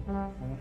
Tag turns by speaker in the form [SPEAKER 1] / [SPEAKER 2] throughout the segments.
[SPEAKER 1] Welcome.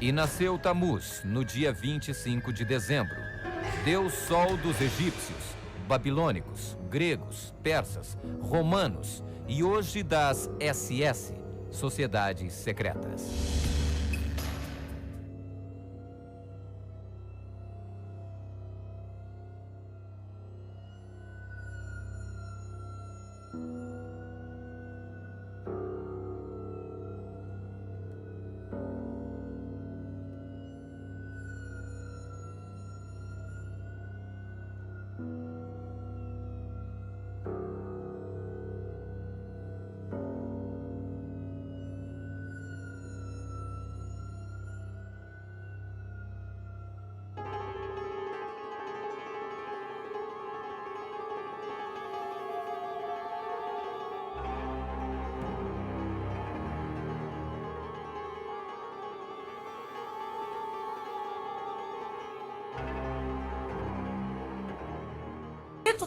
[SPEAKER 1] E nasceu Tamuz, no dia 25 de dezembro. Deus Sol dos egípcios, babilônicos, gregos, persas, romanos e hoje das SS, sociedades secretas.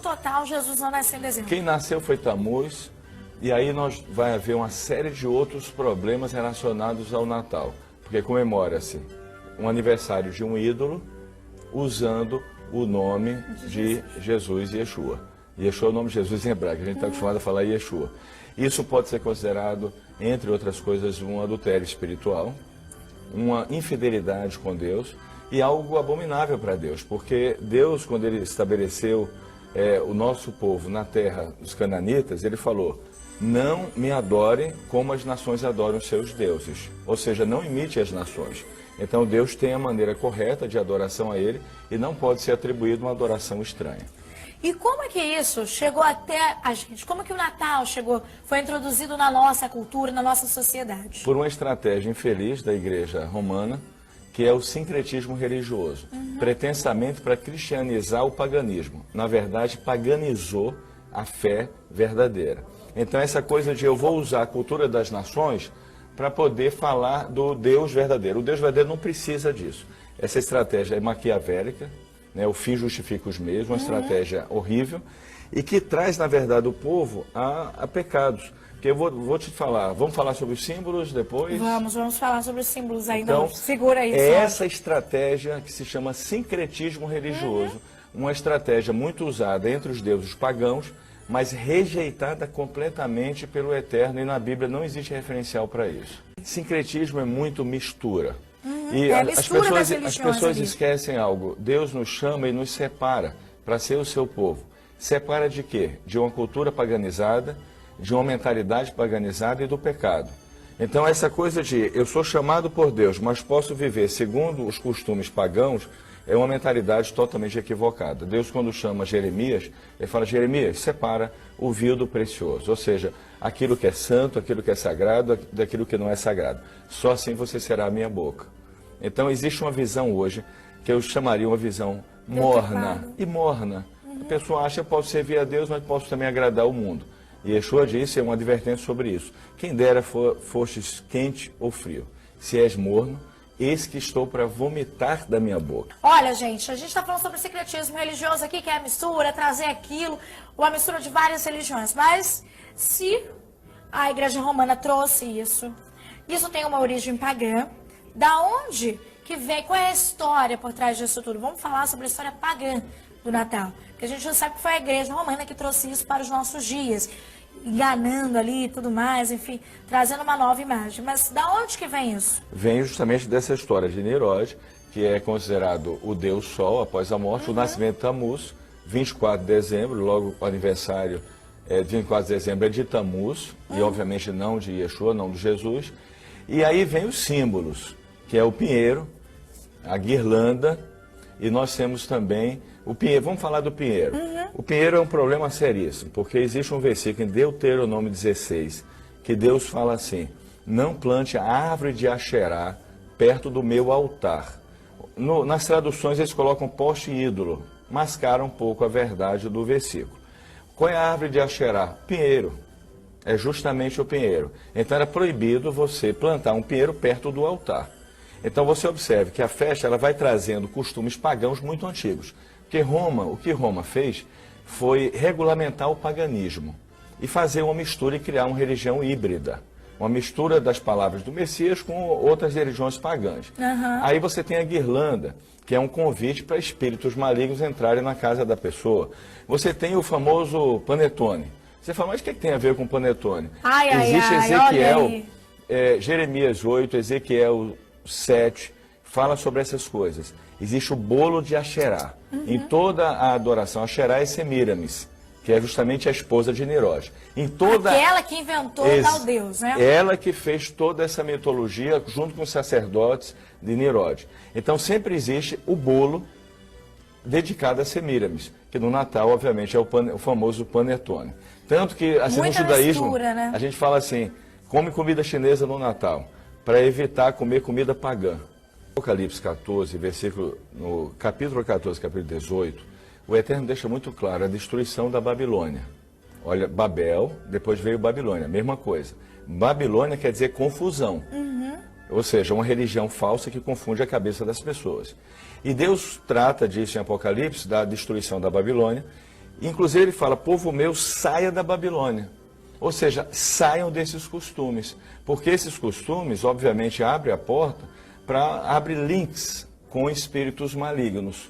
[SPEAKER 2] Total, Jesus não nasceu em dezembro.
[SPEAKER 3] Quem nasceu foi Tamuz, e aí vai haver uma série de outros problemas relacionados ao Natal, porque comemora-se um aniversário de um ídolo usando o nome de Jesus e Yeshua. Yeshua é o nome de Jesus em hebraico, a gente está acostumado a falar Yeshua. Isso pode ser considerado, entre outras coisas, um adultério espiritual, uma infidelidade com Deus e algo abominável para Deus, porque Deus, quando ele estabeleceu o nosso povo na terra dos cananitas, ele falou: não me adorem como as nações adoram seus deuses, ou seja, não imite as nações. Então Deus tem a maneira correta de adoração a ele e não pode ser atribuída uma adoração estranha.
[SPEAKER 2] E como é que isso chegou até a gente? Como é que o Natal foi introduzido na nossa cultura, na nossa sociedade?
[SPEAKER 3] Por uma estratégia infeliz da Igreja Romana, que é o sincretismo religioso, pretensamente para cristianizar o paganismo. Na verdade, paganizou a fé verdadeira. Então, essa coisa de eu vou usar a cultura das nações para poder falar do Deus verdadeiro. O Deus verdadeiro não precisa disso. Essa estratégia é maquiavélica, né? O fim justifica os meios, uma estratégia horrível, e que traz, na verdade, o povo a pecados. Que eu vou te falar, vamos falar sobre os símbolos depois?
[SPEAKER 2] Vamos falar sobre os símbolos ainda.
[SPEAKER 3] Então,
[SPEAKER 2] segura aí.
[SPEAKER 3] É essa estratégia que se chama sincretismo religioso, uma estratégia muito usada entre os deuses pagãos, mas rejeitada completamente pelo Eterno, e na Bíblia não existe referencial para isso. Sincretismo é muito mistura. E as pessoas esquecem algo: Deus nos chama e nos separa para ser o seu povo. Separa de quê? De uma cultura paganizada, de uma mentalidade paganizada e do pecado. Então essa coisa de eu sou chamado por Deus, mas posso viver segundo os costumes pagãos, é uma mentalidade totalmente equivocada. Deus, quando chama Jeremias, ele fala: Jeremias, separa o vil do precioso, ou seja, aquilo que é santo, aquilo que é sagrado, daquilo que não é sagrado. Só assim você será a minha boca. Então existe uma visão hoje que eu chamaria uma visão morna e morna. A pessoa acha que posso servir a Deus, mas posso também agradar o mundo. E Yeshua disse, é uma advertência sobre isso: quem dera fostes quente ou frio, se és morno, eis que estou para vomitar da minha boca.
[SPEAKER 2] Olha, gente, a gente está falando sobre secretismo religioso aqui, que é a mistura, trazer aquilo, uma mistura de várias religiões. Mas se a Igreja Romana trouxe isso tem uma origem pagã, da onde que vem, qual é a história por trás disso tudo? Vamos falar sobre a história pagã do Natal, porque a gente já sabe que foi a Igreja Romana que trouxe isso para os nossos dias, enganando ali e tudo mais, enfim, trazendo uma nova imagem. Mas da onde que vem isso?
[SPEAKER 3] Vem justamente dessa história de Nimrod, que é considerado o Deus Sol após a morte, o nascimento de Tamuz, 24 de dezembro, logo o aniversário de 24 de dezembro é de Tamuz, e obviamente não de Yeshua, não de Jesus. E aí vem os símbolos, que é o pinheiro, a guirlanda, e nós temos também o pinheiro. Vamos falar do pinheiro. O pinheiro é um problema seríssimo, porque existe um versículo em Deuteronômio 16, que Deus fala assim: não plante a árvore de Asherá perto do meu altar. Nas traduções eles colocam poste ídolo, mascaram um pouco a verdade do versículo. Qual é a árvore de Asherá? Pinheiro. É justamente o pinheiro. Então era proibido você plantar um pinheiro perto do altar. Então você observe que a festa ela vai trazendo costumes pagãos muito antigos. Porque o que Roma fez foi regulamentar o paganismo e fazer uma mistura e criar uma religião híbrida. Uma mistura das palavras do Messias com outras religiões pagãs. Aí você tem a guirlanda, que é um convite para espíritos malignos entrarem na casa existe Você tem o famoso panetone. Você fala, mas o que tem a ver com panetone? Existe Ezequiel, Jeremias 8, Ezequiel 7, fala sobre essas coisas. Existe o bolo de Asherá. Em toda a adoração, Asherá é Semíramis, que é justamente a esposa de Nimrod.
[SPEAKER 2] Aquela que inventou o tal Deus, né?
[SPEAKER 3] Ela que fez toda essa mitologia junto com os sacerdotes de Nimrod. Então sempre existe o bolo dedicado a Semíramis, que no Natal, obviamente, é o famoso panetone. Tanto que, assim, no judaísmo,
[SPEAKER 2] mistura, né?
[SPEAKER 3] a gente fala assim, come comida chinesa no Natal, para evitar comer comida pagã. Apocalipse 14, no capítulo 14, capítulo 18, o Eterno deixa muito claro a destruição da Babilônia. Olha, Babel, depois veio Babilônia, mesma coisa. Babilônia quer dizer confusão. Ou seja, uma religião falsa que confunde a cabeça das pessoas. E Deus trata disso em Apocalipse, da destruição da Babilônia. Inclusive ele fala, povo meu, saia da Babilônia. Ou seja, saiam desses costumes. Porque esses costumes, obviamente, abrem a porta para abrir links com espíritos malignos.